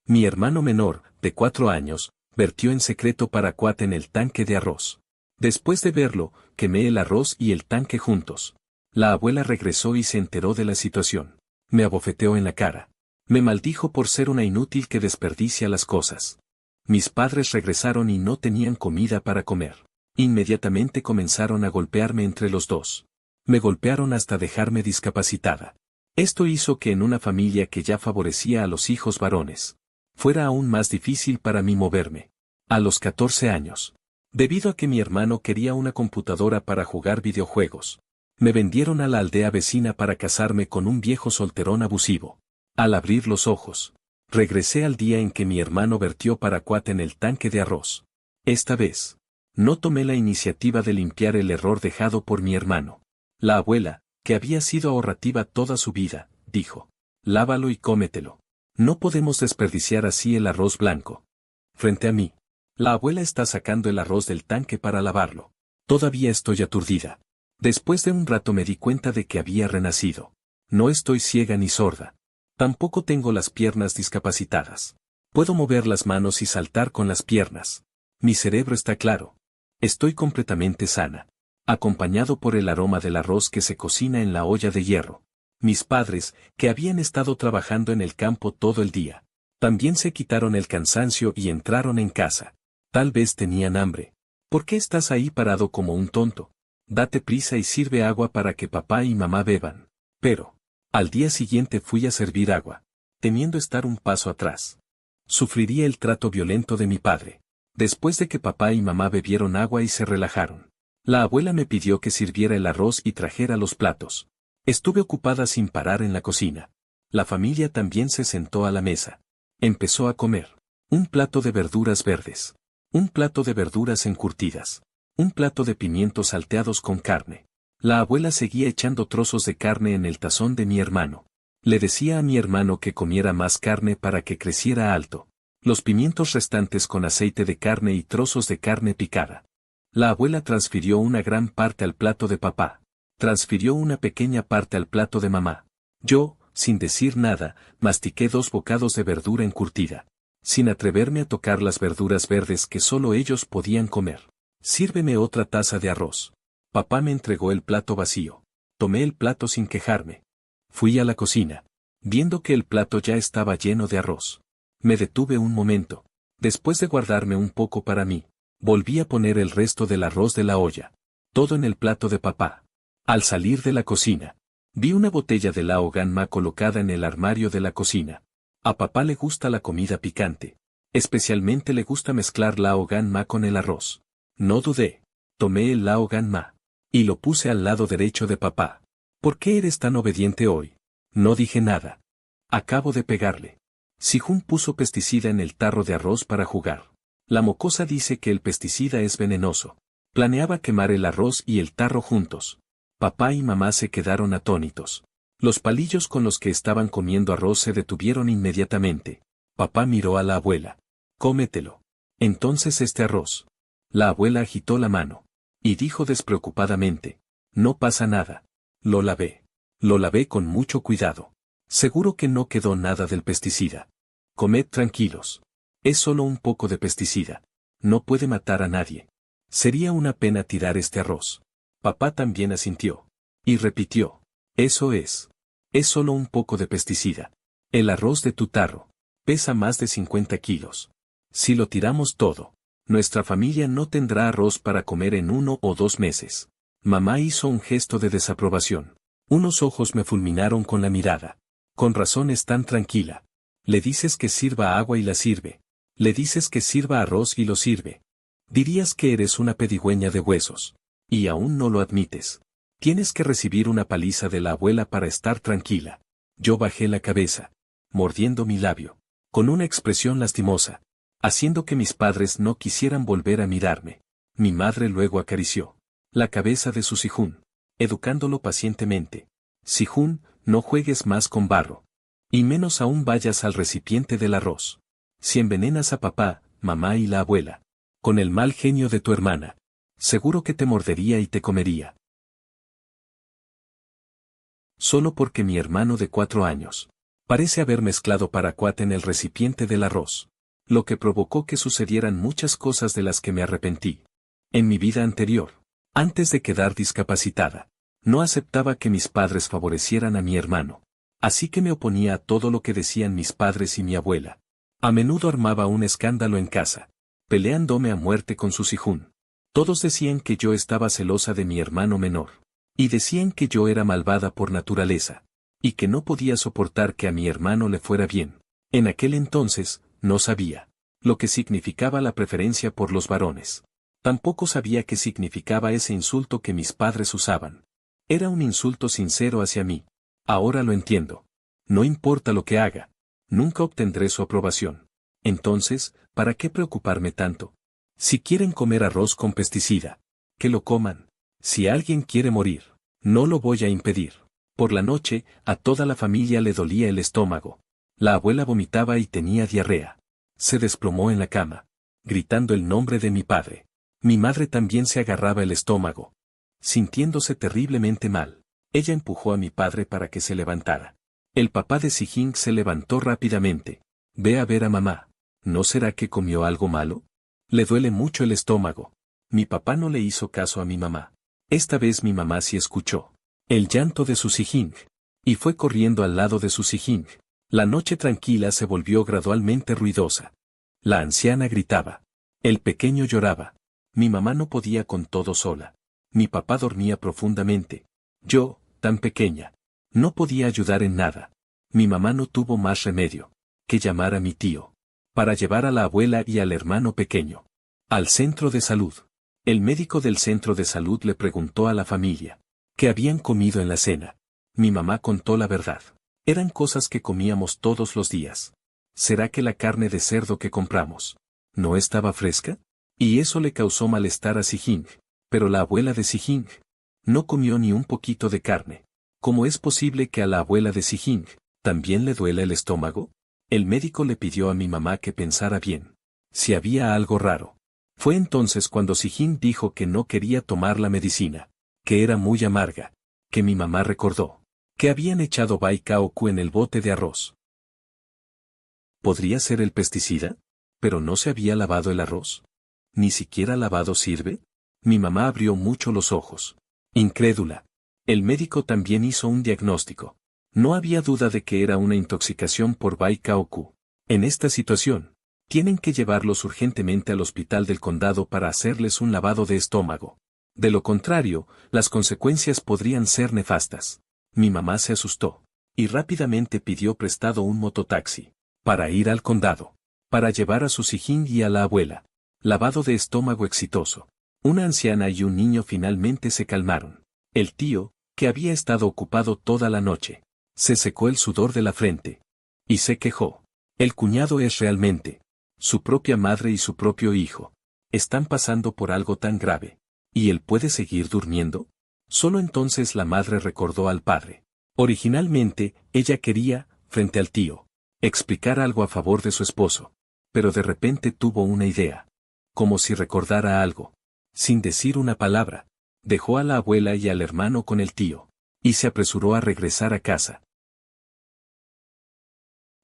Mi hermano menor, de 4 años, vertió en secreto paraquat en el tanque de arroz. Después de verlo, quemé el arroz y el tanque juntos. La abuela regresó y se enteró de la situación. Me abofeteó en la cara. Me maldijo por ser una inútil que desperdicia las cosas. Mis padres regresaron y no tenían comida para comer. Inmediatamente comenzaron a golpearme entre los dos. Me golpearon hasta dejarme discapacitada. Esto hizo que en una familia que ya favorecía a los hijos varones, fuera aún más difícil para mí moverme. A los 14 años. Debido a que mi hermano quería una computadora para jugar videojuegos, me vendieron a la aldea vecina para casarme con un viejo solterón abusivo. Al abrir los ojos, regresé al día en que mi hermano vertió paraquat en el tanque de arroz. Esta vez, no tomé la iniciativa de limpiar el error dejado por mi hermano. La abuela, que había sido ahorrativa toda su vida, dijo: lávalo y cómetelo. No podemos desperdiciar así el arroz blanco. Frente a mí, la abuela está sacando el arroz del tanque para lavarlo. Todavía estoy aturdida. Después de un rato me di cuenta de que había renacido. No estoy ciega ni sorda. Tampoco tengo las piernas discapacitadas. Puedo mover las manos y saltar con las piernas. Mi cerebro está claro. Estoy completamente sana. Acompañado por el aroma del arroz que se cocina en la olla de hierro. Mis padres, que habían estado trabajando en el campo todo el día, también se quitaron el cansancio y entraron en casa. Tal vez tenían hambre. ¿Por qué estás ahí parado como un tonto? Date prisa y sirve agua para que papá y mamá beban. Pero, al día siguiente fui a servir agua, temiendo estar un paso atrás. Sufriría el trato violento de mi padre. Después de que papá y mamá bebieron agua y se relajaron, la abuela me pidió que sirviera el arroz y trajera los platos. Estuve ocupada sin parar en la cocina. La familia también se sentó a la mesa. Empezó a comer. Un plato de verduras verdes. Un plato de verduras encurtidas. Un plato de pimientos salteados con carne. La abuela seguía echando trozos de carne en el tazón de mi hermano. Le decía a mi hermano que comiera más carne para que creciera alto. Los pimientos restantes con aceite de carne y trozos de carne picada. La abuela transfirió una gran parte al plato de papá. Transfirió una pequeña parte al plato de mamá. Yo, sin decir nada, mastiqué 2 bocados de verdura encurtida, sin atreverme a tocar las verduras verdes que solo ellos podían comer. Sírveme otra taza de arroz. Papá me entregó el plato vacío. Tomé el plato sin quejarme. Fui a la cocina, viendo que el plato ya estaba lleno de arroz. Me detuve un momento. Después de guardarme un poco para mí, volví a poner el resto del arroz de la olla, todo en el plato de papá. Al salir de la cocina, vi una botella de Lao Gan Ma colocada en el armario de la cocina. A papá le gusta la comida picante. Especialmente le gusta mezclar Lao Gan Ma con el arroz. No dudé. Tomé el Lao Gan Ma y lo puse al lado derecho de papá. ¿Por qué eres tan obediente hoy? No dije nada. Acabo de pegarle. Si-Jun puso pesticida en el tarro de arroz para jugar. La mocosa dice que el pesticida es venenoso. Planeaba quemar el arroz y el tarro juntos. Papá y mamá se quedaron atónitos. Los palillos con los que estaban comiendo arroz se detuvieron inmediatamente. Papá miró a la abuela. Cómetelo. Entonces este arroz. La abuela agitó la mano. Y dijo despreocupadamente. No pasa nada. Lo lavé. Lo lavé con mucho cuidado. Seguro que no quedó nada del pesticida. Comed tranquilos. Es solo un poco de pesticida. No puede matar a nadie. Sería una pena tirar este arroz. Papá también asintió. Y repitió. Eso es. Es solo un poco de pesticida. El arroz de tu tarro pesa más de 50 kilos. Si lo tiramos todo, nuestra familia no tendrá arroz para comer en 1 o 2 meses. Mamá hizo un gesto de desaprobación. Unos ojos me fulminaron con la mirada. Con razón es tan tranquila. Le dices que sirva agua y la sirve. Le dices que sirva arroz y lo sirve. Dirías que eres una pedigüeña de huesos. Y aún no lo admites. Tienes que recibir una paliza de la abuela para estar tranquila. Yo bajé la cabeza, mordiendo mi labio, con una expresión lastimosa, haciendo que mis padres no quisieran volver a mirarme. Mi madre luego acarició la cabeza de su Si-Jun, educándolo pacientemente. Si-Jun, no juegues más con barro. Y menos aún vayas al recipiente del arroz. Si envenenas a papá, mamá y la abuela, con el mal genio de tu hermana, seguro que te mordería y te comería. Solo porque mi hermano de 4 años Parece haber mezclado paraquat en el recipiente del arroz. Lo que provocó que sucedieran muchas cosas de las que me arrepentí. En mi vida anterior, antes de quedar discapacitada, no aceptaba que mis padres favorecieran a mi hermano. Así que me oponía a todo lo que decían mis padres y mi abuela. A menudo armaba un escándalo en casa, peleándome a muerte con sus hijos. Todos decían que yo estaba celosa de mi hermano menor. Y decían que yo era malvada por naturaleza. Y que no podía soportar que a mi hermano le fuera bien. En aquel entonces, no sabía lo que significaba la preferencia por los varones. Tampoco sabía qué significaba ese insulto que mis padres usaban. Era un insulto sincero hacia mí. Ahora lo entiendo. No importa lo que haga, nunca obtendré su aprobación. Entonces, ¿para qué preocuparme tanto? Si quieren comer arroz con pesticida, que lo coman. Si alguien quiere morir, no lo voy a impedir. Por la noche, a toda la familia le dolía el estómago. La abuela vomitaba y tenía diarrea. Se desplomó en la cama, gritando el nombre de mi padre. Mi madre también se agarraba el estómago, sintiéndose terriblemente mal. Ella empujó a mi padre para que se levantara. El papá de Sijing se levantó rápidamente. Ve a ver a mamá. ¿No será que comió algo malo? Le duele mucho el estómago. Mi papá no le hizo caso a mi mamá. Esta vez mi mamá sí escuchó el llanto de su Sijing, y fue corriendo al lado de su Sijing. La noche tranquila se volvió gradualmente ruidosa. La anciana gritaba. El pequeño lloraba. Mi mamá no podía con todo sola. Mi papá dormía profundamente. Yo, tan pequeña, no podía ayudar en nada. Mi mamá no tuvo más remedio que llamar a mi tío, para llevar a la abuela y al hermano pequeño al centro de salud. El médico del centro de salud le preguntó a la familia qué habían comido en la cena. Mi mamá contó la verdad. Eran cosas que comíamos todos los días. ¿Será que la carne de cerdo que compramos no estaba fresca? Y eso le causó malestar a Sijing, pero la abuela de Sijing no comió ni un poquito de carne. ¿Cómo es posible que a la abuela de Sijing también le duela el estómago? El médico le pidió a mi mamá que pensara bien si había algo raro. Fue entonces cuando Sijing dijo que no quería tomar la medicina, que era muy amarga, que mi mamá recordó que habían echado Baikao-ku en el bote de arroz. ¿Podría ser el pesticida? ¿Pero no se había lavado el arroz? ¿Ni siquiera lavado sirve? Mi mamá abrió mucho los ojos. Incrédula. El médico también hizo un diagnóstico. No había duda de que era una intoxicación por Baikao-ku. En esta situación, tienen que llevarlos urgentemente al hospital del condado para hacerles un lavado de estómago. De lo contrario, las consecuencias podrían ser nefastas. Mi mamá se asustó, y rápidamente pidió prestado un mototaxi, para ir al condado, para llevar a su Sijing y a la abuela. Lavado de estómago exitoso. Una anciana y un niño finalmente se calmaron. El tío, que había estado ocupado toda la noche, se secó el sudor de la frente. Y se quejó. El cuñado es realmente su propia madre y su propio hijo. Están pasando por algo tan grave. ¿Y él puede seguir durmiendo? Solo entonces la madre recordó al padre. Originalmente, ella quería, frente al tío, explicar algo a favor de su esposo. Pero de repente tuvo una idea. Como si recordara algo. Sin decir una palabra, dejó a la abuela y al hermano con el tío, y se apresuró a regresar a casa.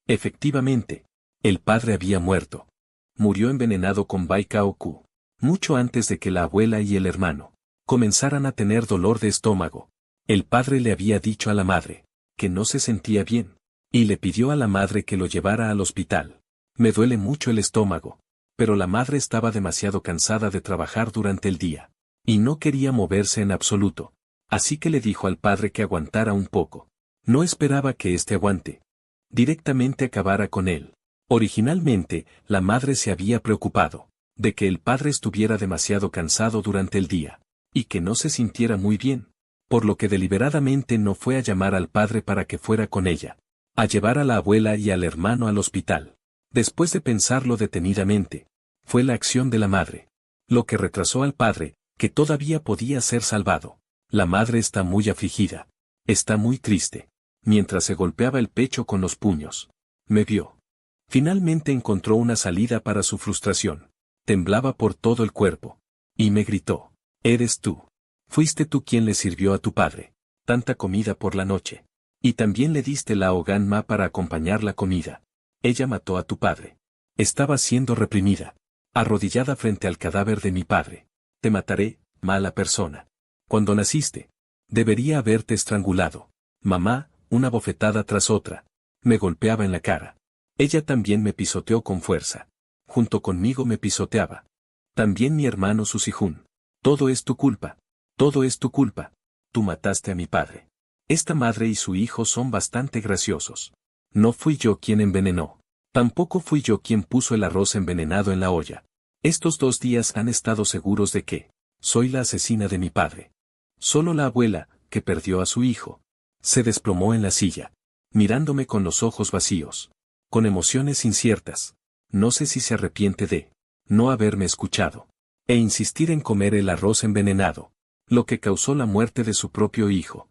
Efectivamente, el padre había muerto. Murió envenenado con Baikao-ku, mucho antes de que la abuela y el hermano comenzaran a tener dolor de estómago. El padre le había dicho a la madre que no se sentía bien, y le pidió a la madre que lo llevara al hospital. Me duele mucho el estómago. Pero la madre estaba demasiado cansada de trabajar durante el día, y no quería moverse en absoluto. Así que le dijo al padre que aguantara un poco. No esperaba que éste aguante. Directamente acabara con él. Originalmente, la madre se había preocupado de que el padre estuviera demasiado cansado durante el día, y que no se sintiera muy bien, por lo que deliberadamente no fue a llamar al padre para que fuera con ella, a llevar a la abuela y al hermano al hospital. Después de pensarlo detenidamente, fue la acción de la madre lo que retrasó al padre, que todavía podía ser salvado. La madre está muy afligida. Está muy triste. Mientras se golpeaba el pecho con los puños. Me vio. Finalmente encontró una salida para su frustración. Temblaba por todo el cuerpo. Y me gritó. Eres tú. Fuiste tú quien le sirvió a tu padre tanta comida por la noche. Y también le diste la Ogan-ma para acompañar la comida. Ella mató a tu padre. Estaba siendo reprimida. Arrodillada frente al cadáver de mi padre. Te mataré, mala persona. Cuando naciste, debería haberte estrangulado. Mamá, una bofetada tras otra. Me golpeaba en la cara. Ella también me pisoteó con fuerza. Junto conmigo me pisoteaba. También mi hermano Susihun. Todo es tu culpa. Todo es tu culpa. Tú mataste a mi padre. Esta madre y su hijo son bastante graciosos. No fui yo quien envenenó. Tampoco fui yo quien puso el arroz envenenado en la olla. Estos 2 días han estado seguros de que soy la asesina de mi padre. Solo la abuela, que perdió a su hijo, se desplomó en la silla, mirándome con los ojos vacíos, con emociones inciertas. No sé si se arrepiente de no haberme escuchado e insistir en comer el arroz envenenado, lo que causó la muerte de su propio hijo.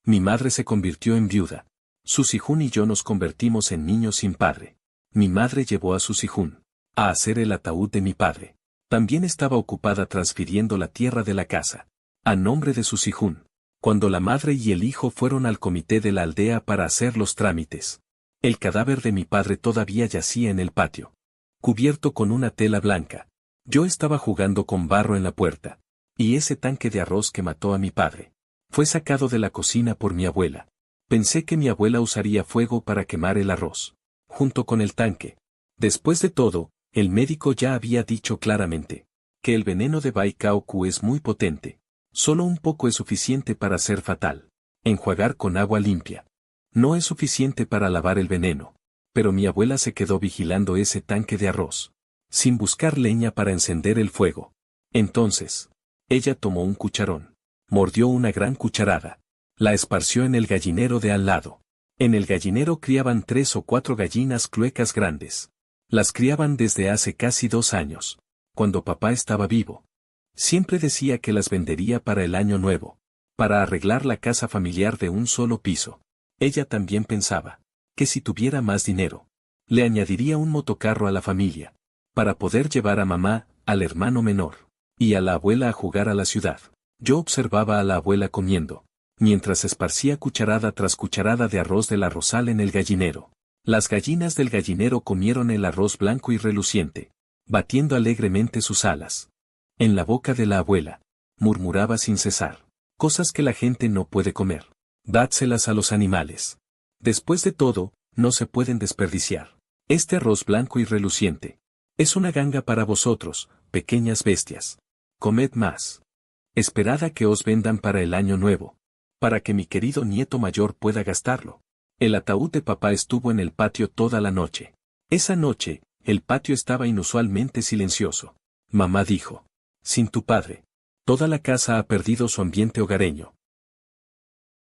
Mi madre se convirtió en viuda. Susihun y yo nos convertimos en niños sin padre. Mi madre llevó a Susihun a hacer el ataúd de mi padre. También estaba ocupada transfiriendo la tierra de la casa a nombre de Susihun. Cuando la madre y el hijo fueron al comité de la aldea para hacer los trámites, el cadáver de mi padre todavía yacía en el patio, cubierto con una tela blanca. Yo estaba jugando con barro en la puerta, y ese tanque de arroz que mató a mi padre fue sacado de la cocina por mi abuela. Pensé que mi abuela usaría fuego para quemar el arroz, junto con el tanque. Después de todo, el médico ya había dicho claramente que el veneno de Baikao-ku es muy potente. Solo un poco es suficiente para ser fatal. Enjuagar con agua limpia no es suficiente para lavar el veneno. Pero mi abuela se quedó vigilando ese tanque de arroz, sin buscar leña para encender el fuego. Entonces, ella tomó un cucharón, mordió una gran cucharada, la esparció en el gallinero de al lado. En el gallinero criaban 3 o 4 gallinas cluecas grandes. Las criaban desde hace casi 2 años, cuando papá estaba vivo. Siempre decía que las vendería para el año nuevo, para arreglar la casa familiar de un solo piso. Ella también pensaba que si tuviera más dinero, le añadiría un motocarro a la familia, para poder llevar a mamá, al hermano menor, y a la abuela a jugar a la ciudad. Yo observaba a la abuela comiendo, mientras esparcía cucharada tras cucharada de arroz del arrozal en el gallinero. Las gallinas del gallinero comieron el arroz blanco y reluciente, batiendo alegremente sus alas. En la boca de la abuela, murmuraba sin cesar, cosas que la gente no puede comer. Dádselas a los animales. Después de todo, no se pueden desperdiciar. Este arroz blanco y reluciente es una ganga para vosotros, pequeñas bestias. Comed más. Esperad a que os vendan para el año nuevo, para que mi querido nieto mayor pueda gastarlo. El ataúd de papá estuvo en el patio toda la noche. Esa noche, el patio estaba inusualmente silencioso. Mamá dijo: sin tu padre, toda la casa ha perdido su ambiente hogareño.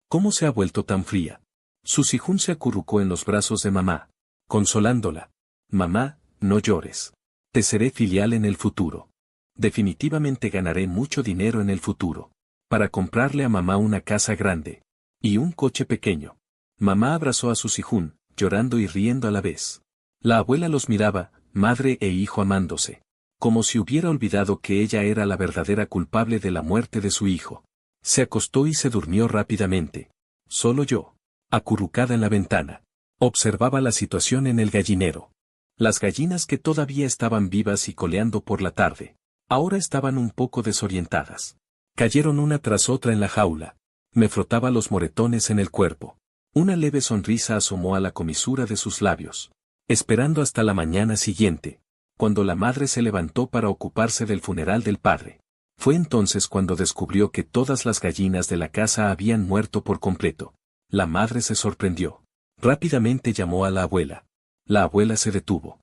¿Cómo se ha vuelto tan fría? Susihun se acurrucó en los brazos de mamá, consolándola. Mamá, no llores. Te seré filial en el futuro. Definitivamente ganaré mucho dinero en el futuro, para comprarle a mamá una casa grande y un coche pequeño. Mamá abrazó a Susihun, llorando y riendo a la vez. La abuela los miraba, madre e hijo amándose, como si hubiera olvidado que ella era la verdadera culpable de la muerte de su hijo. Se acostó y se durmió rápidamente. Solo yo, acurrucada en la ventana, observaba la situación en el gallinero. Las gallinas que todavía estaban vivas y coleando por la tarde, ahora estaban un poco desorientadas. Cayeron una tras otra en la jaula. Me frotaba los moretones en el cuerpo. Una leve sonrisa asomó a la comisura de sus labios. Esperando hasta la mañana siguiente, cuando la madre se levantó para ocuparse del funeral del padre. Fue entonces cuando descubrió que todas las gallinas de la casa habían muerto por completo. La madre se sorprendió. Rápidamente llamó a la abuela. La abuela se detuvo.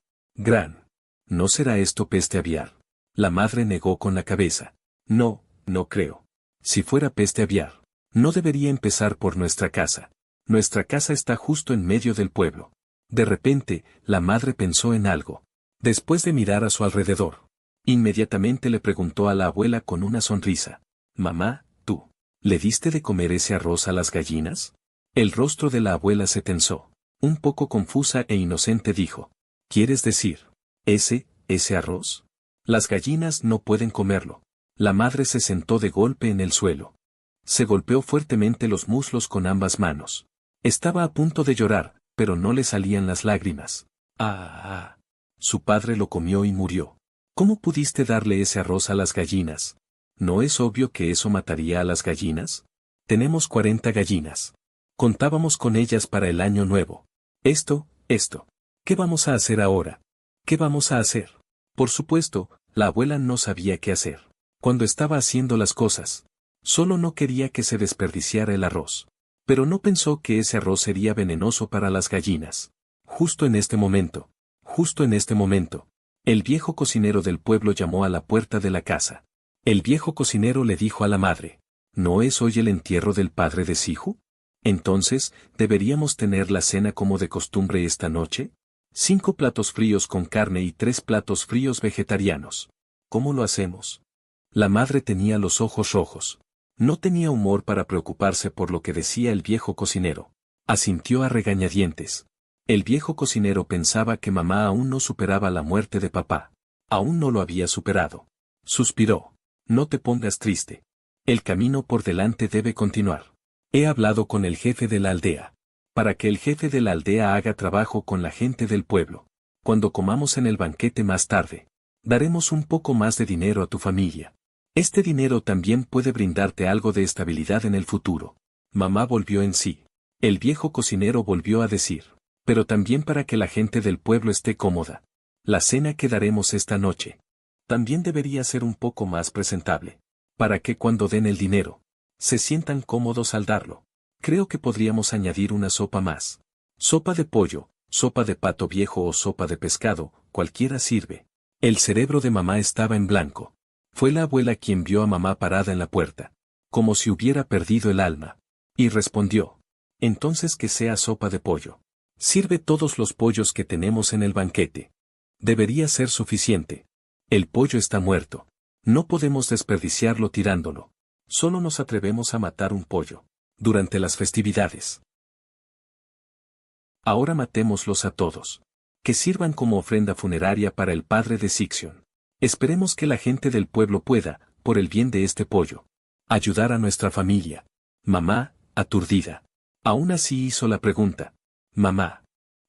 ¿No será esto peste aviar? La madre negó con la cabeza. No, no creo. Si fuera peste aviar, no debería empezar por nuestra casa. Nuestra casa está justo en medio del pueblo. De repente, la madre pensó en algo. Después de mirar a su alrededor, inmediatamente le preguntó a la abuela con una sonrisa. Mamá, ¿tú le diste de comer ese arroz a las gallinas? El rostro de la abuela se tensó. Un poco confusa e inocente dijo. ¿Quieres decir, ese arroz? Las gallinas no pueden comerlo. La madre se sentó de golpe en el suelo. Se golpeó fuertemente los muslos con ambas manos. Estaba a punto de llorar, pero no le salían las lágrimas. Ah. Su padre lo comió y murió. ¿Cómo pudiste darle ese arroz a las gallinas? ¿No es obvio que eso mataría a las gallinas? Tenemos 40 gallinas. Contábamos con ellas para el año nuevo. Esto. ¿Qué vamos a hacer ahora? ¿Qué vamos a hacer? Por supuesto, la abuela no sabía qué hacer. Cuando estaba haciendo las cosas, solo no quería que se desperdiciara el arroz. Pero no pensó que ese arroz sería venenoso para las gallinas. Justo en este momento, el viejo cocinero del pueblo llamó a la puerta de la casa. El viejo cocinero le dijo a la madre, ¿no es hoy el entierro del padre de Siju? Entonces, ¿deberíamos tener la cena como de costumbre esta noche? 5 platos fríos con carne y 3 platos fríos vegetarianos. ¿Cómo lo hacemos? La madre tenía los ojos rojos. No tenía humor para preocuparse por lo que decía el viejo cocinero. Asintió a regañadientes. El viejo cocinero pensaba que mamá aún no superaba la muerte de papá. Aún no lo había superado. Suspiró. No te pongas triste. El camino por delante debe continuar. He hablado con el jefe de la aldea. Para que el jefe de la aldea haga trabajo con la gente del pueblo. Cuando comamos en el banquete más tarde, daremos un poco más de dinero a tu familia. Este dinero también puede brindarte algo de estabilidad en el futuro. Mamá volvió en sí. El viejo cocinero volvió a decir, pero también para que la gente del pueblo esté cómoda. La cena que daremos esta noche también debería ser un poco más presentable. Para que cuando den el dinero, se sientan cómodos al darlo. Creo que podríamos añadir una sopa más. Sopa de pollo, sopa de pato viejo o sopa de pescado, cualquiera sirve. El cerebro de mamá estaba en blanco. Fue la abuela quien vio a mamá parada en la puerta, como si hubiera perdido el alma. Y respondió, entonces que sea sopa de pollo. Sirve todos los pollos que tenemos en el banquete. Debería ser suficiente. El pollo está muerto. No podemos desperdiciarlo tirándolo. Solo nos atrevemos a matar un pollo. Durante las festividades. Ahora matémoslos a todos. Que sirvan como ofrenda funeraria para el padre de Sixion. Esperemos que la gente del pueblo pueda, por el bien de este pollo, ayudar a nuestra familia. Mamá, aturdida. Aún así hizo la pregunta. Mamá.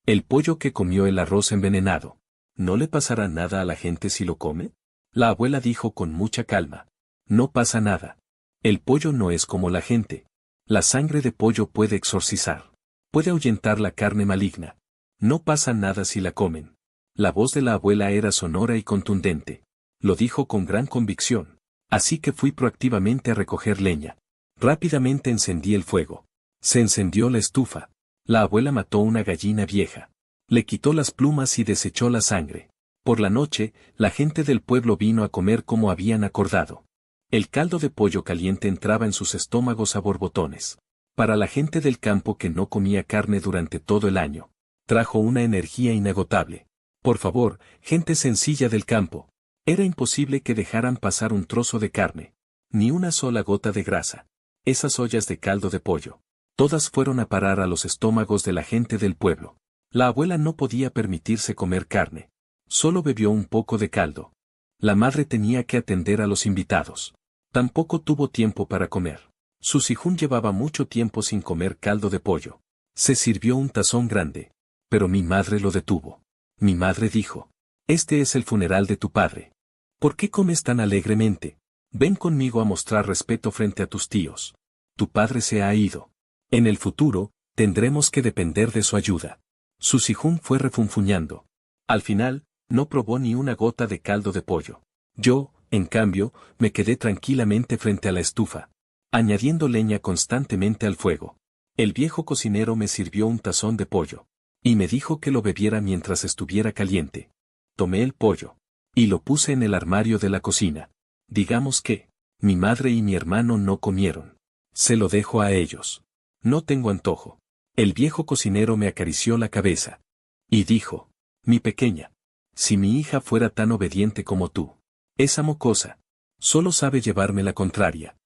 ¿El pollo que comió el arroz envenenado, no le pasará nada a la gente si lo come? La abuela dijo con mucha calma. No pasa nada. El pollo no es como la gente. La sangre de pollo puede exorcizar. Puede ahuyentar la carne maligna. No pasa nada si la comen. La voz de la abuela era sonora y contundente. Lo dijo con gran convicción. Así que fui proactivamente a recoger leña. Rápidamente encendí el fuego. Se encendió la estufa. La abuela mató una gallina vieja. Le quitó las plumas y desechó la sangre. Por la noche, la gente del pueblo vino a comer como habían acordado. El caldo de pollo caliente entraba en sus estómagos a borbotones. Para la gente del campo que no comía carne durante todo el año, trajo una energía inagotable. Por favor, gente sencilla del campo. Era imposible que dejaran pasar un trozo de carne. Ni una sola gota de grasa. Esas ollas de caldo de pollo. Todas fueron a parar a los estómagos de la gente del pueblo. La abuela no podía permitirse comer carne. Solo bebió un poco de caldo. La madre tenía que atender a los invitados. Tampoco tuvo tiempo para comer. Su Sijún llevaba mucho tiempo sin comer caldo de pollo. Se sirvió un tazón grande. Pero mi madre lo detuvo. Mi madre dijo, este es el funeral de tu padre. ¿Por qué comes tan alegremente? Ven conmigo a mostrar respeto frente a tus tíos. Tu padre se ha ido. En el futuro, tendremos que depender de su ayuda. Su Sijún fue refunfuñando. Al final, no probó ni una gota de caldo de pollo. Yo, en cambio, me quedé tranquilamente frente a la estufa, añadiendo leña constantemente al fuego. El viejo cocinero me sirvió un tazón de pollo, y me dijo que lo bebiera mientras estuviera caliente. Tomé el pollo, y lo puse en el armario de la cocina. Digamos que, mi madre y mi hermano no comieron. Se lo dejo a ellos. No tengo antojo. El viejo cocinero me acarició la cabeza. Y dijo, mi pequeña, si mi hija fuera tan obediente como tú. Esa mocosa. Solo sabe llevarme la contraria.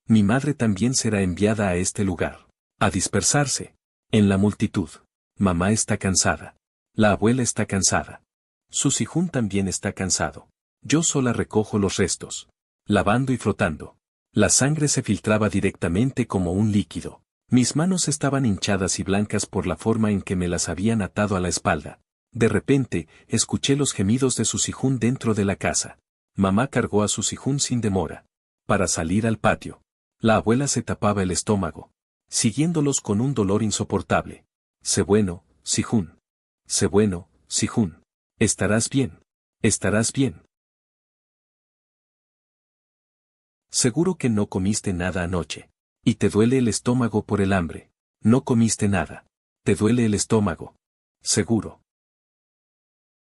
Mi madre también será enviada a este lugar. A dispersarse. En la multitud. Mamá está cansada. La abuela está cansada. Su Sihún también está cansado. Yo sola recojo los restos. Lavando y frotando. La sangre se filtraba directamente como un líquido. Mis manos estaban hinchadas y blancas por la forma en que me las habían atado a la espalda. De repente, escuché los gemidos de su Sihún dentro de la casa. Mamá cargó a su Sihún sin demora. Para salir al patio. La abuela se tapaba el estómago, siguiéndolos con un dolor insoportable. Sé bueno, Sihún. Sé bueno, Sihún. Estarás bien. Estarás bien. Seguro que no comiste nada anoche. Y te duele el estómago por el hambre. No comiste nada. Te duele el estómago. Seguro.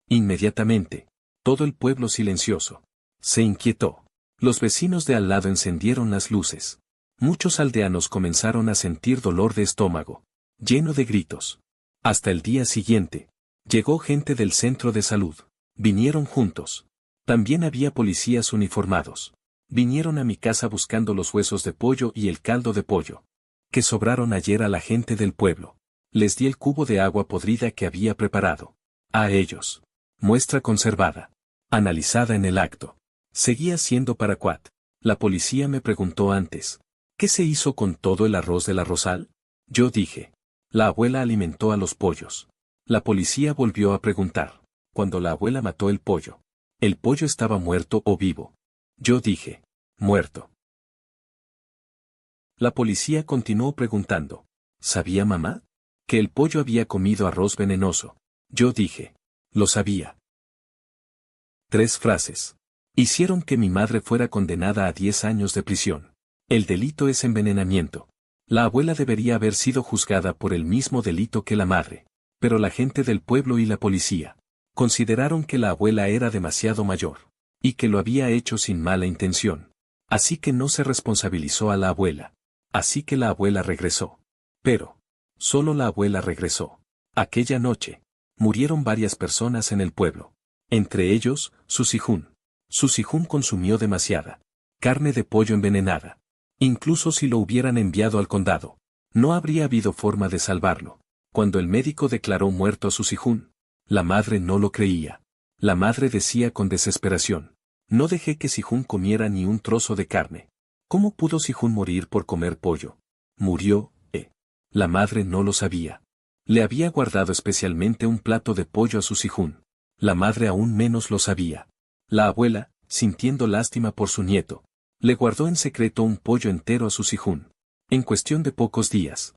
Inmediatamente. Todo el pueblo silencioso. Se inquietó. Los vecinos de al lado encendieron las luces. Muchos aldeanos comenzaron a sentir dolor de estómago. Lleno de gritos. Hasta el día siguiente. Llegó gente del centro de salud. Vinieron juntos. También había policías uniformados. Vinieron a mi casa buscando los huesos de pollo y el caldo de pollo. Que sobraron ayer a la gente del pueblo. Les di el cubo de agua podrida que había preparado. A ellos. Muestra conservada. Analizada en el acto. Seguía siendo paraquat. La policía me preguntó antes. ¿Qué se hizo con todo el arroz del arrozal? Yo dije. La abuela alimentó a los pollos. La policía volvió a preguntar. Cuando la abuela mató el pollo. ¿El pollo estaba muerto o vivo? Yo dije. Muerto. La policía continuó preguntando. ¿Sabía mamá? Que el pollo había comido arroz venenoso. Yo dije. Lo sabía. 3 frases. Hicieron que mi madre fuera condenada a 10 años de prisión. El delito es envenenamiento. La abuela debería haber sido juzgada por el mismo delito que la madre. Pero la gente del pueblo y la policía consideraron que la abuela era demasiado mayor. Y que lo había hecho sin mala intención. Así que no se responsabilizó a la abuela. Así que la abuela regresó. Pero, solo la abuela regresó. Aquella noche, murieron varias personas en el pueblo. Entre ellos, su Sihún. Su Sihún consumió demasiada carne de pollo envenenada. Incluso si lo hubieran enviado al condado, no habría habido forma de salvarlo. Cuando el médico declaró muerto a su Sihún, la madre no lo creía. La madre decía con desesperación. No dejé que Sihún comiera ni un trozo de carne. ¿Cómo pudo Sihún morir por comer pollo? Murió, La madre no lo sabía. Le había guardado especialmente un plato de pollo a su Sihún. La madre aún menos lo sabía. La abuela, sintiendo lástima por su nieto, le guardó en secreto un pollo entero a su Sihún. En cuestión de pocos días.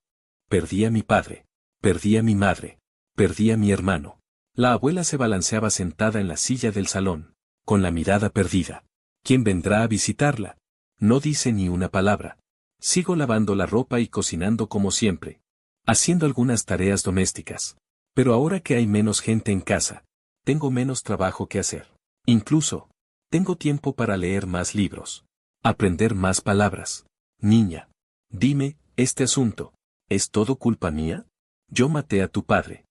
Perdí a mi padre. Perdí a mi madre. Perdí a mi hermano. La abuela se balanceaba sentada en la silla del salón, con la mirada perdida. ¿Quién vendrá a visitarla? No dice ni una palabra. Sigo lavando la ropa y cocinando como siempre. Haciendo algunas tareas domésticas. Pero ahora que hay menos gente en casa, tengo menos trabajo que hacer. Incluso, tengo tiempo para leer más libros. Aprender más palabras. Niña, dime, este asunto, ¿es todo culpa mía? Yo maté a tu padre.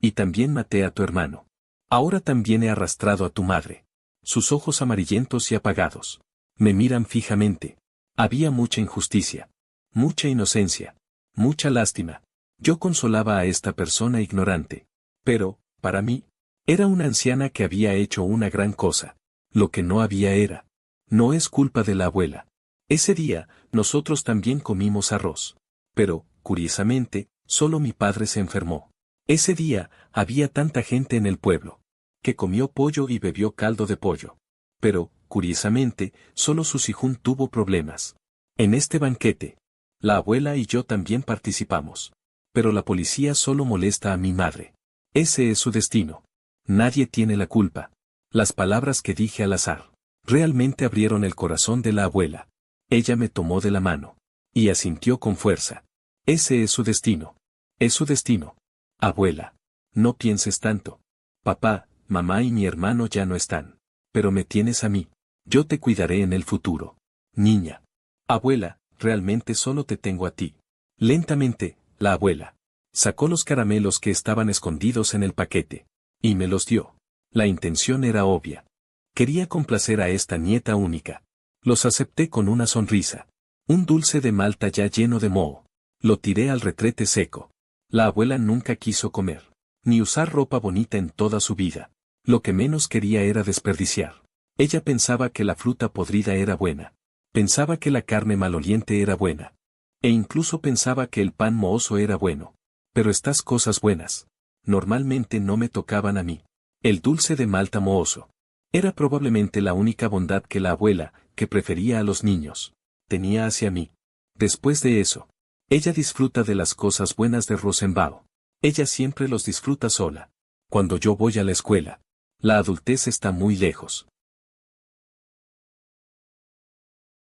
Y también maté a tu hermano. Ahora también he arrastrado a tu madre. Sus ojos amarillentos y apagados. Me miran fijamente. Había mucha injusticia. Mucha inocencia. Mucha lástima. Yo consolaba a esta persona ignorante. Pero, para mí, era una anciana que había hecho una gran cosa. Lo que no había era. No es culpa de la abuela. Ese día, nosotros también comimos arroz. Pero, curiosamente, solo mi padre se enfermó. Ese día, había tanta gente en el pueblo, que comió pollo y bebió caldo de pollo. Pero, curiosamente, solo su Sihún tuvo problemas. En este banquete, la abuela y yo también participamos. Pero la policía solo molesta a mi madre. Ese es su destino. Nadie tiene la culpa. Las palabras que dije al azar realmente abrieron el corazón de la abuela. Ella me tomó de la mano y asintió con fuerza. Ese es su destino. Es su destino. Abuela, no pienses tanto. Papá, mamá y mi hermano ya no están. Pero me tienes a mí. Yo te cuidaré en el futuro. Niña. Abuela, realmente solo te tengo a ti. Lentamente, la abuela sacó los caramelos que estaban escondidos en el paquete y me los dio. La intención era obvia. Quería complacer a esta nieta única. Los acepté con una sonrisa. Un dulce de Malta ya lleno de moho. Lo tiré al retrete seco. La abuela nunca quiso comer, ni usar ropa bonita en toda su vida. Lo que menos quería era desperdiciar. Ella pensaba que la fruta podrida era buena. Pensaba que la carne maloliente era buena. E incluso pensaba que el pan mohoso era bueno. Pero estas cosas buenas, normalmente no me tocaban a mí. El dulce de Malta mohoso era probablemente la única bondad que la abuela, que prefería a los niños, tenía hacia mí. Después de eso, ella disfruta de las cosas buenas de Rosenbao. Ella siempre los disfruta sola. Cuando yo voy a la escuela, la adultez está muy lejos.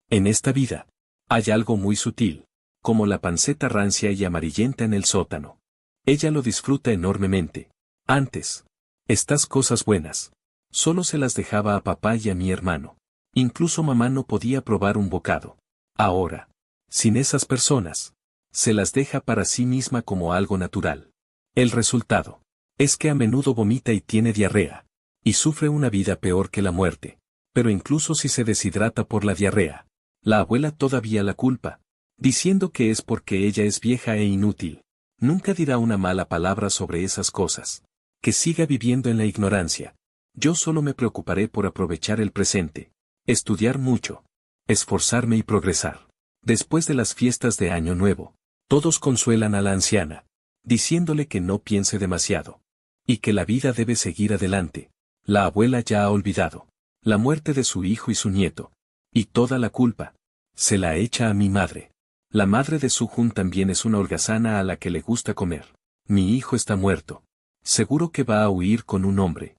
En esta vida, hay algo muy sutil, como la panceta rancia y amarillenta en el sótano. Ella lo disfruta enormemente. Antes, estas cosas buenas, solo se las dejaba a papá y a mi hermano. Incluso mamá no podía probar un bocado. Ahora, sin esas personas, se las deja para sí misma como algo natural. El resultado es que a menudo vomita y tiene diarrea, y sufre una vida peor que la muerte. Pero incluso si se deshidrata por la diarrea, la abuela todavía la culpa, diciendo que es porque ella es vieja e inútil. Nunca dirá una mala palabra sobre esas cosas. Que siga viviendo en la ignorancia. Yo solo me preocuparé por aprovechar el presente, estudiar mucho, esforzarme y progresar. Después de las fiestas de Año Nuevo, todos consuelan a la anciana, diciéndole que no piense demasiado, y que la vida debe seguir adelante. La abuela ya ha olvidado la muerte de su hijo y su nieto, y toda la culpa se la echa a mi madre. La madre de Su-Jun también es una holgazana a la que le gusta comer. Mi hijo está muerto. Seguro que va a huir con un hombre.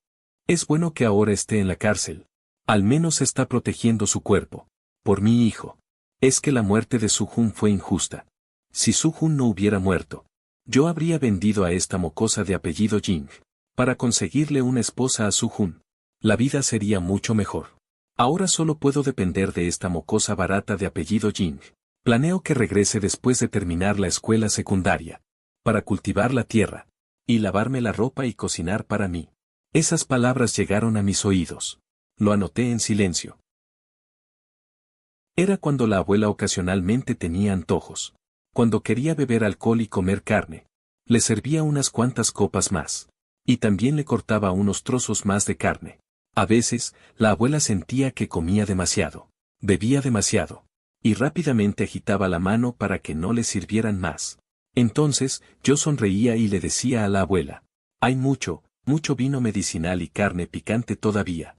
Es bueno que ahora esté en la cárcel. Al menos está protegiendo su cuerpo. Por mi hijo. Es que la muerte de Su-Jun fue injusta. Si Su-Jun no hubiera muerto, yo habría vendido a esta mocosa de apellido Jing, para conseguirle una esposa a Su-Jun. La vida sería mucho mejor. Ahora solo puedo depender de esta mocosa barata de apellido Jing. Planeo que regrese después de terminar la escuela secundaria, para cultivar la tierra, y lavarme la ropa y cocinar para mí. Esas palabras llegaron a mis oídos. Lo anoté en silencio. Era cuando la abuela ocasionalmente tenía antojos. Cuando quería beber alcohol y comer carne, le servía unas cuantas copas más. Y también le cortaba unos trozos más de carne. A veces, la abuela sentía que comía demasiado, bebía demasiado, y rápidamente agitaba la mano para que no le sirvieran más. Entonces, yo sonreía y le decía a la abuela, hay mucho vino medicinal y carne picante todavía.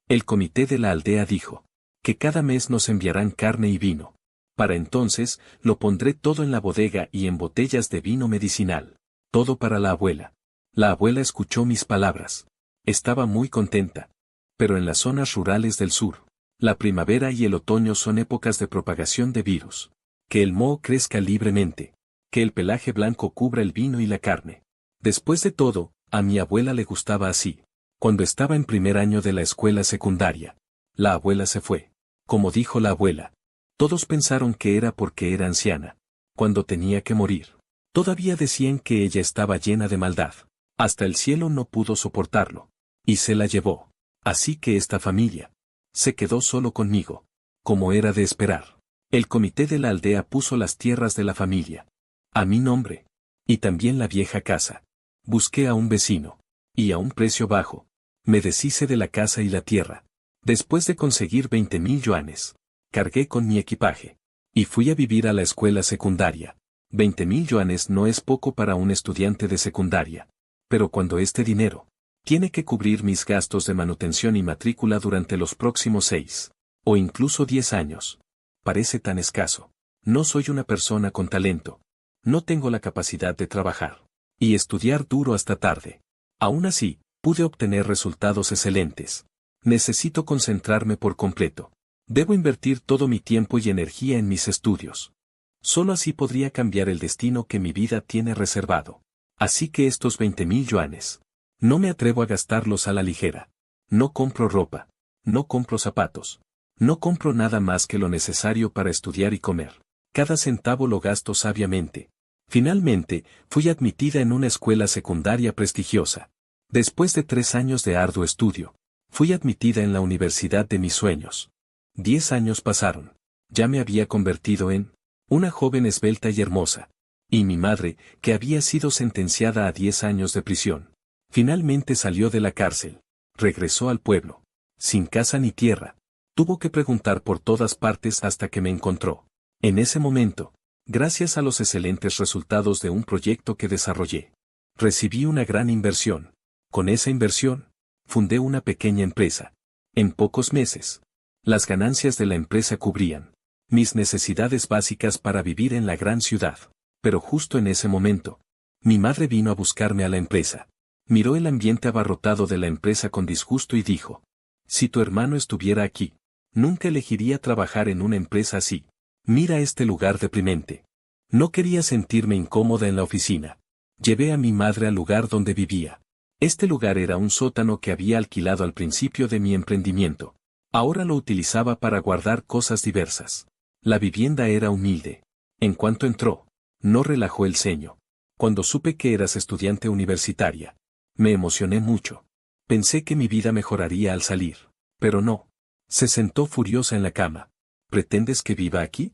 El comité de la aldea dijo que cada mes nos enviarán carne y vino. Para entonces, lo pondré todo en la bodega y en botellas de vino medicinal. Todo para la abuela. La abuela escuchó mis palabras. Estaba muy contenta. Pero en las zonas rurales del sur, la primavera y el otoño son épocas de propagación de virus. Que el moho crezca libremente. Que el pelaje blanco cubra el vino y la carne. Después de todo, a mi abuela le gustaba así. Cuando estaba en primer año de la escuela secundaria, la abuela se fue. Como dijo la abuela, todos pensaron que era porque era anciana. Cuando tenía que morir, todavía decían que ella estaba llena de maldad. Hasta el cielo no pudo soportarlo. Y se la llevó. Así que esta familia se quedó solo conmigo. Como era de esperar. El comité de la aldea puso las tierras de la familia a mi nombre. Y también la vieja casa. Busqué a un vecino. Y a un precio bajo. Me deshice de la casa y la tierra. Después de conseguir 20,000 yuanes. Cargué con mi equipaje. Y fui a vivir a la escuela secundaria. 20,000 yuanes no es poco para un estudiante de secundaria. Pero cuando este dinero tiene que cubrir mis gastos de manutención y matrícula durante los próximos 6, o incluso 10 años, parece tan escaso. No soy una persona con talento. No tengo la capacidad de trabajar y estudiar duro hasta tarde. Aún así, pude obtener resultados excelentes. Necesito concentrarme por completo. Debo invertir todo mi tiempo y energía en mis estudios. Solo así podría cambiar el destino que mi vida tiene reservado. Así que estos 20,000 yuanes, no me atrevo a gastarlos a la ligera. No compro ropa. No compro zapatos. No compro nada más que lo necesario para estudiar y comer. Cada centavo lo gasto sabiamente. Finalmente, fui admitida en una escuela secundaria prestigiosa. Después de 3 años de arduo estudio, fui admitida en la universidad de mis sueños. 10 años pasaron. Ya me había convertido en una joven esbelta y hermosa. Y mi madre, que había sido sentenciada a 10 años de prisión, finalmente salió de la cárcel. Regresó al pueblo. Sin casa ni tierra. Tuvo que preguntar por todas partes hasta que me encontró. En ese momento, gracias a los excelentes resultados de un proyecto que desarrollé, recibí una gran inversión. Con esa inversión, fundé una pequeña empresa. En pocos meses, las ganancias de la empresa cubrían mis necesidades básicas para vivir en la gran ciudad. Pero justo en ese momento, mi madre vino a buscarme a la empresa. Miró el ambiente abarrotado de la empresa con disgusto y dijo: si tu hermano estuviera aquí, nunca elegiría trabajar en una empresa así. Mira este lugar deprimente. No quería sentirme incómoda en la oficina. Llevé a mi madre al lugar donde vivía. Este lugar era un sótano que había alquilado al principio de mi emprendimiento. Ahora lo utilizaba para guardar cosas diversas. La vivienda era humilde. En cuanto entró, no relajó el ceño. Cuando supe que eras estudiante universitaria, me emocioné mucho. Pensé que mi vida mejoraría al salir. Pero no. Se sentó furiosa en la cama. ¿Pretendes que viva aquí?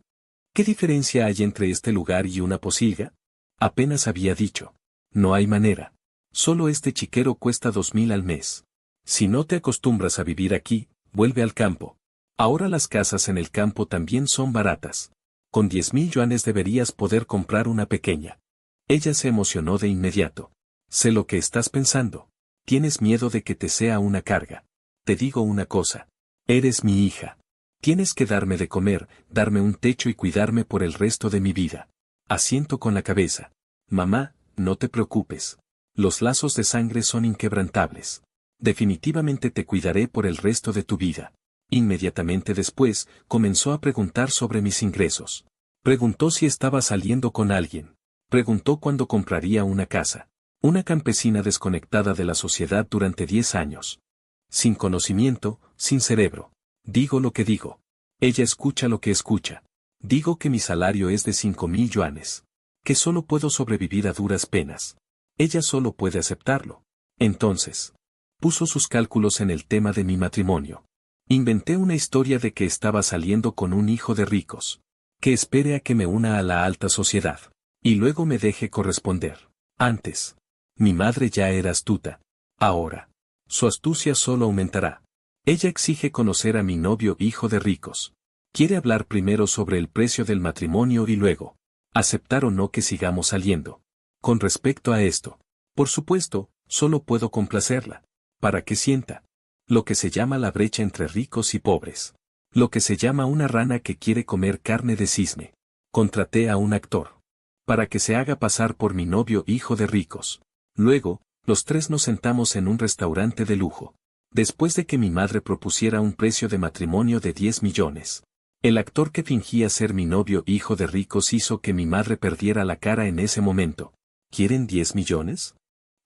¿Qué diferencia hay entre este lugar y una pocilga? Apenas había dicho. No hay manera. Solo este chiquero cuesta 2.000 al mes. Si no te acostumbras a vivir aquí, vuelve al campo. Ahora las casas en el campo también son baratas. Con 10.000 yuanes deberías poder comprar una pequeña. Ella se emocionó de inmediato. Sé lo que estás pensando. Tienes miedo de que te sea una carga. Te digo una cosa. Eres mi hija. Tienes que darme de comer, darme un techo y cuidarme por el resto de mi vida. Asiento con la cabeza. Mamá, no te preocupes. Los lazos de sangre son inquebrantables. Definitivamente te cuidaré por el resto de tu vida. Inmediatamente después, comenzó a preguntar sobre mis ingresos. Preguntó si estaba saliendo con alguien. Preguntó cuándo compraría una casa. Una campesina desconectada de la sociedad durante 10 años. Sin conocimiento, sin cerebro. Digo lo que digo. Ella escucha lo que escucha. Digo que mi salario es de 5.000 yuanes. Que solo puedo sobrevivir a duras penas. Ella solo puede aceptarlo. Entonces, puso sus cálculos en el tema de mi matrimonio. Inventé una historia de que estaba saliendo con un hijo de ricos. Que espere a que me una a la alta sociedad. Y luego me deje corresponder. Antes, mi madre ya era astuta. Ahora, su astucia solo aumentará. Ella exige conocer a mi novio hijo de ricos. Quiere hablar primero sobre el precio del matrimonio y luego, aceptar o no que sigamos saliendo. Con respecto a esto, por supuesto, solo puedo complacerla. Para que sienta lo que se llama la brecha entre ricos y pobres. Lo que se llama una rana que quiere comer carne de cisne. Contraté a un actor para que se haga pasar por mi novio hijo de ricos. Luego, los tres nos sentamos en un restaurante de lujo. Después de que mi madre propusiera un precio de matrimonio de 10 millones. El actor que fingía ser mi novio hijo de ricos hizo que mi madre perdiera la cara en ese momento. ¿Quieren 10 millones?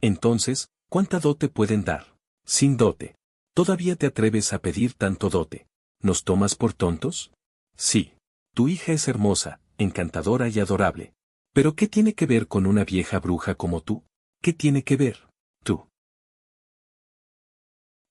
Entonces, ¿cuánta dote pueden dar? Sin dote. ¿Todavía te atreves a pedir tanto dote? ¿Nos tomas por tontos? Sí. Tu hija es hermosa, encantadora y adorable. ¿Pero qué tiene que ver con una vieja bruja como tú? ¿Qué tiene que ver? Tú.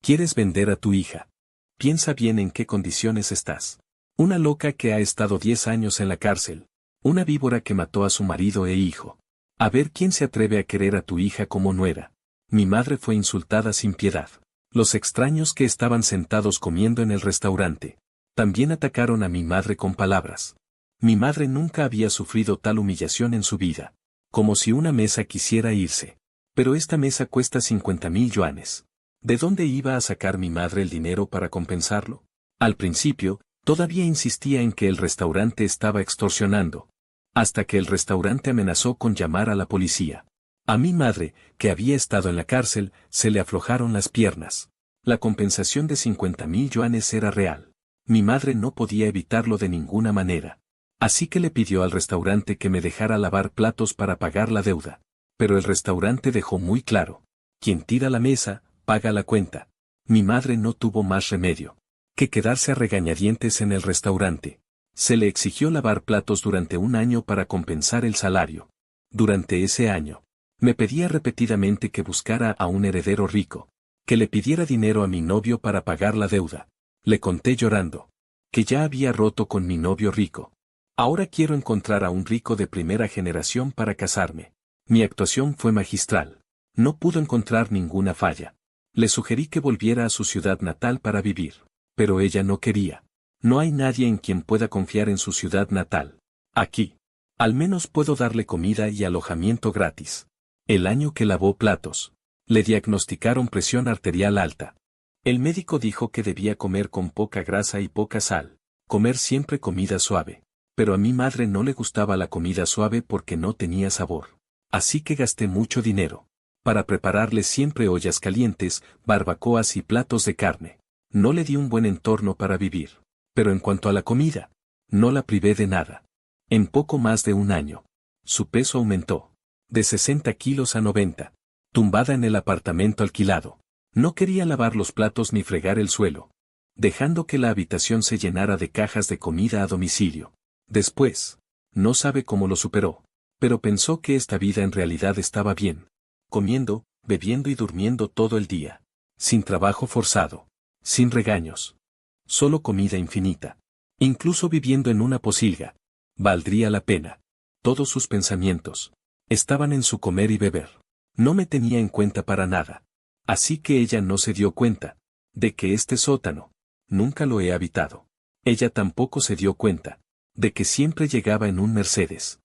¿Quieres vender a tu hija? Piensa bien en qué condiciones estás. Una loca que ha estado 10 años en la cárcel. Una víbora que mató a su marido e hijo. A ver quién se atreve a querer a tu hija como nuera. Mi madre fue insultada sin piedad. Los extraños que estaban sentados comiendo en el restaurante también atacaron a mi madre con palabras. Mi madre nunca había sufrido tal humillación en su vida. Como si una mesa quisiera irse. Pero esta mesa cuesta 50.000 yuanes. ¿De dónde iba a sacar mi madre el dinero para compensarlo? Al principio, todavía insistía en que el restaurante estaba extorsionando. Hasta que el restaurante amenazó con llamar a la policía. A mi madre, que había estado en la cárcel, se le aflojaron las piernas. La compensación de 50.000 yuanes era real. Mi madre no podía evitarlo de ninguna manera. Así que le pidió al restaurante que me dejara lavar platos para pagar la deuda. Pero el restaurante dejó muy claro. Quien tira la mesa, paga la cuenta. Mi madre no tuvo más remedio que quedarse a regañadientes en el restaurante. Se le exigió lavar platos durante un año para compensar el salario. Durante ese año, me pedía repetidamente que buscara a un heredero rico, que le pidiera dinero a mi novio para pagar la deuda. Le conté llorando. que ya había roto con mi novio rico. Ahora quiero encontrar a un rico de primera generación para casarme. Mi actuación fue magistral. No pudo encontrar ninguna falla. Le sugerí que volviera a su ciudad natal para vivir, pero ella no quería. No hay nadie en quien pueda confiar en su ciudad natal. Aquí. Al menos puedo darle comida y alojamiento gratis. El año que lavó platos, le diagnosticaron presión arterial alta. El médico dijo que debía comer con poca grasa y poca sal, comer siempre comida suave. Pero a mi madre no le gustaba la comida suave porque no tenía sabor. Así que gasté mucho dinero para prepararle siempre ollas calientes, barbacoas y platos de carne. No le di un buen entorno para vivir. Pero en cuanto a la comida, no la privé de nada. En poco más de un año, su peso aumentó. De 60 kilos a 90. Tumbada en el apartamento alquilado. No quería lavar los platos ni fregar el suelo, dejando que la habitación se llenara de cajas de comida a domicilio. Después, no sabe cómo lo superó, pero pensó que esta vida en realidad estaba bien. Comiendo, bebiendo y durmiendo todo el día. Sin trabajo forzado. Sin regaños. Solo comida infinita. Incluso viviendo en una pocilga. Valdría la pena. Todos sus pensamientos estaban en su comer y beber. No me tenía en cuenta para nada. Así que ella no se dio cuenta de que este sótano nunca lo he habitado. Ella tampoco se dio cuenta de que siempre llegaba en un Mercedes.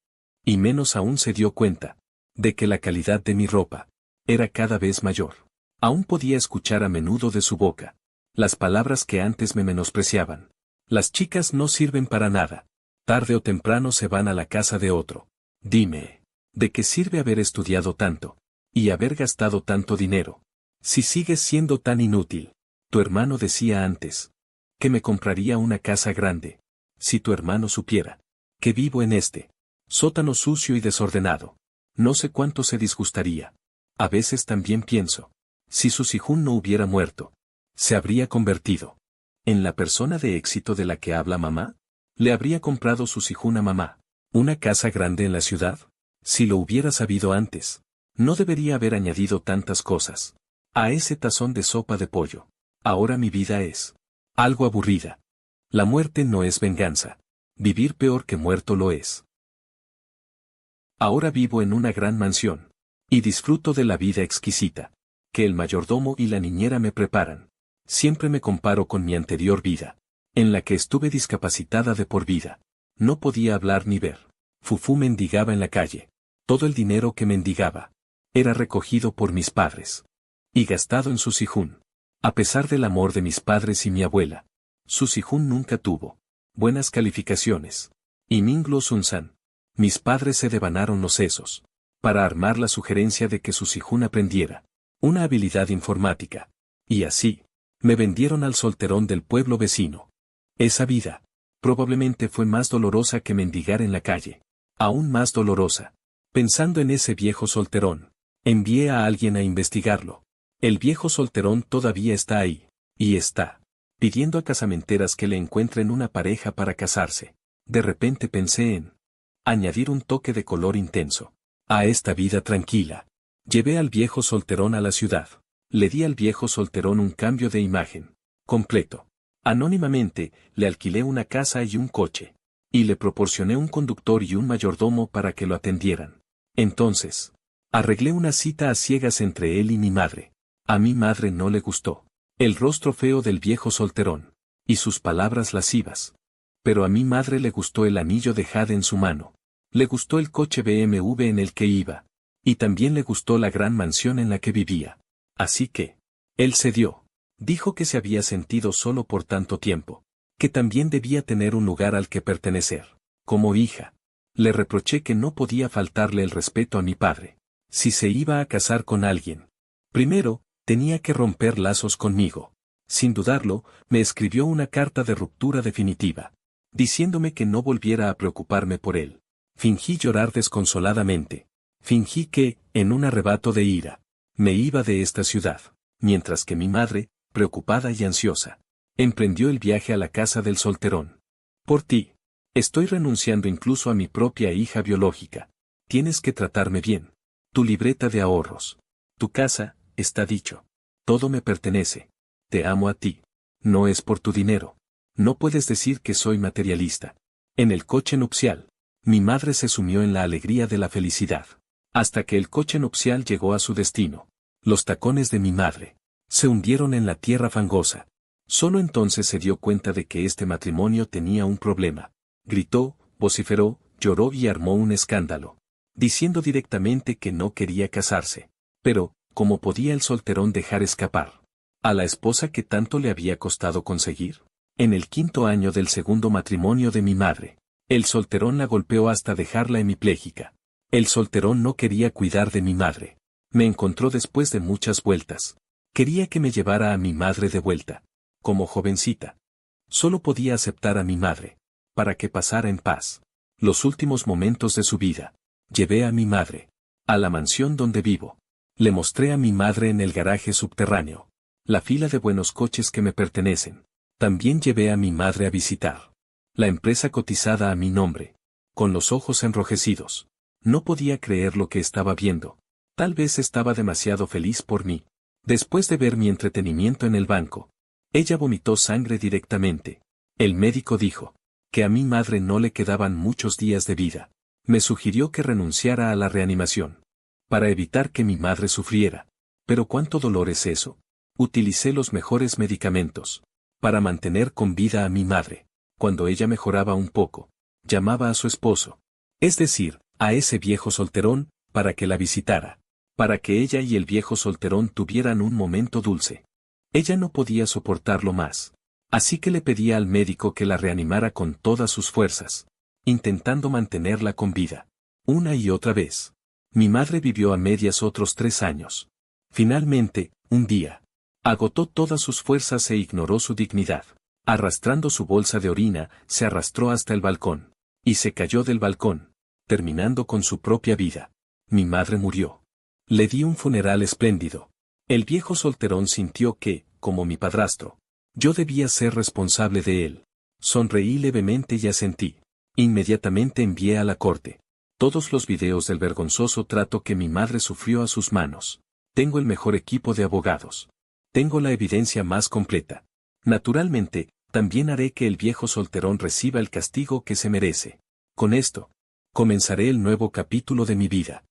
Y menos aún se dio cuenta de que la calidad de mi ropa era cada vez mayor. Aún podía escuchar a menudo de su boca las palabras que antes me menospreciaban. Las chicas no sirven para nada. Tarde o temprano se van a la casa de otro. Dime, ¿de qué sirve haber estudiado tanto y haber gastado tanto dinero si sigues siendo tan inútil? Tu hermano decía antes que me compraría una casa grande. Si tu hermano supiera que vivo en este sótano sucio y desordenado, no sé cuánto se disgustaría. A veces también pienso, si su Sihun no hubiera muerto, ¿se habría convertido en la persona de éxito de la que habla mamá? ¿Le habría comprado su Sihun a mamá una casa grande en la ciudad? Si lo hubiera sabido antes, no debería haber añadido tantas cosas a ese tazón de sopa de pollo. Ahora mi vida es algo aburrida. La muerte no es venganza. Vivir peor que muerto lo es. Ahora vivo en una gran mansión. Y disfruto de la vida exquisita que el mayordomo y la niñera me preparan. Siempre me comparo con mi anterior vida, en la que estuve discapacitada de por vida. No podía hablar ni ver. Fufú mendigaba en la calle. Todo el dinero que mendigaba era recogido por mis padres y gastado en su Sihun. A pesar del amor de mis padres y mi abuela, su Sihun nunca tuvo buenas calificaciones. Y Minglo Sun-san, mis padres se devanaron los sesos para armar la sugerencia de que su Sihun aprendiera una habilidad informática. Y así, me vendieron al solterón del pueblo vecino. Esa vida probablemente fue más dolorosa que mendigar en la calle. Aún más dolorosa. Pensando en ese viejo solterón, envié a alguien a investigarlo. El viejo solterón todavía está ahí, y está pidiendo a casamenteras que le encuentren una pareja para casarse. De repente pensé en añadir un toque de color intenso a esta vida tranquila. Llevé al viejo solterón a la ciudad. Le di al viejo solterón un cambio de imagen completo. Anónimamente, le alquilé una casa y un coche. Y le proporcioné un conductor y un mayordomo para que lo atendieran. Entonces, arreglé una cita a ciegas entre él y mi madre. A mi madre no le gustó el rostro feo del viejo solterón y sus palabras lascivas. Pero a mi madre le gustó el anillo de jade en su mano. Le gustó el coche BMW en el que iba. Y también le gustó la gran mansión en la que vivía. Así que, él cedió. Dijo que se había sentido solo por tanto tiempo, que también debía tener un lugar al que pertenecer. Como hija, le reproché que no podía faltarle el respeto a mi padre. Si se iba a casar con alguien, primero, tenía que romper lazos conmigo. Sin dudarlo, me escribió una carta de ruptura definitiva, diciéndome que no volviera a preocuparme por él. Fingí llorar desconsoladamente. Fingí que, en un arrebato de ira, me iba de esta ciudad, mientras que mi madre, preocupada y ansiosa, emprendió el viaje a la casa del solterón. Por ti, estoy renunciando incluso a mi propia hija biológica. Tienes que tratarme bien. Tu libreta de ahorros. Tu casa, está dicho. Todo me pertenece. Te amo a ti. No es por tu dinero. No puedes decir que soy materialista. En el coche nupcial, mi madre se sumió en la alegría de la felicidad. Hasta que el coche nupcial llegó a su destino. Los tacones de mi madre se hundieron en la tierra fangosa. Solo entonces se dio cuenta de que este matrimonio tenía un problema. Gritó, vociferó, lloró y armó un escándalo, diciendo directamente que no quería casarse. Pero, ¿cómo podía el solterón dejar escapar a la esposa que tanto le había costado conseguir? En el 5º año del segundo matrimonio de mi madre, el solterón la golpeó hasta dejarla hemipléjica. El solterón no quería cuidar de mi madre. Me encontró después de muchas vueltas. Quería que me llevara a mi madre de vuelta. Como jovencita. Solo podía aceptar a mi madre, para que pasara en paz los últimos momentos de su vida. Llevé a mi madre a la mansión donde vivo. Le mostré a mi madre en el garaje subterráneo la fila de buenos coches que me pertenecen. También llevé a mi madre a visitar la empresa cotizada a mi nombre. Con los ojos enrojecidos. No podía creer lo que estaba viendo. Tal vez estaba demasiado feliz por mí. Después de ver mi entretenimiento en el banco, ella vomitó sangre directamente. El médico dijo que a mi madre no le quedaban muchos días de vida. Me sugirió que renunciara a la reanimación para evitar que mi madre sufriera. Pero ¿cuánto dolor es eso? Utilicé los mejores medicamentos para mantener con vida a mi madre. Cuando ella mejoraba un poco, llamaba a su esposo, es decir, a ese viejo solterón, para que la visitara, para que ella y el viejo solterón tuvieran un momento dulce. Ella no podía soportarlo más. Así que le pedía al médico que la reanimara con todas sus fuerzas, intentando mantenerla con vida. Una y otra vez. Mi madre vivió a medias otros 3 años. Finalmente, un día, agotó todas sus fuerzas e ignoró su dignidad. Arrastrando su bolsa de orina, se arrastró hasta el balcón. Y se cayó del balcón, terminando con su propia vida. Mi madre murió. Le di un funeral espléndido. El viejo solterón sintió que, como mi padrastro, yo debía ser responsable de él. Sonreí levemente y asentí. Inmediatamente envié a la corte todos los videos del vergonzoso trato que mi madre sufrió a sus manos. Tengo el mejor equipo de abogados. Tengo la evidencia más completa. Naturalmente, también haré que el viejo solterón reciba el castigo que se merece. Con esto, comenzaré el nuevo capítulo de mi vida.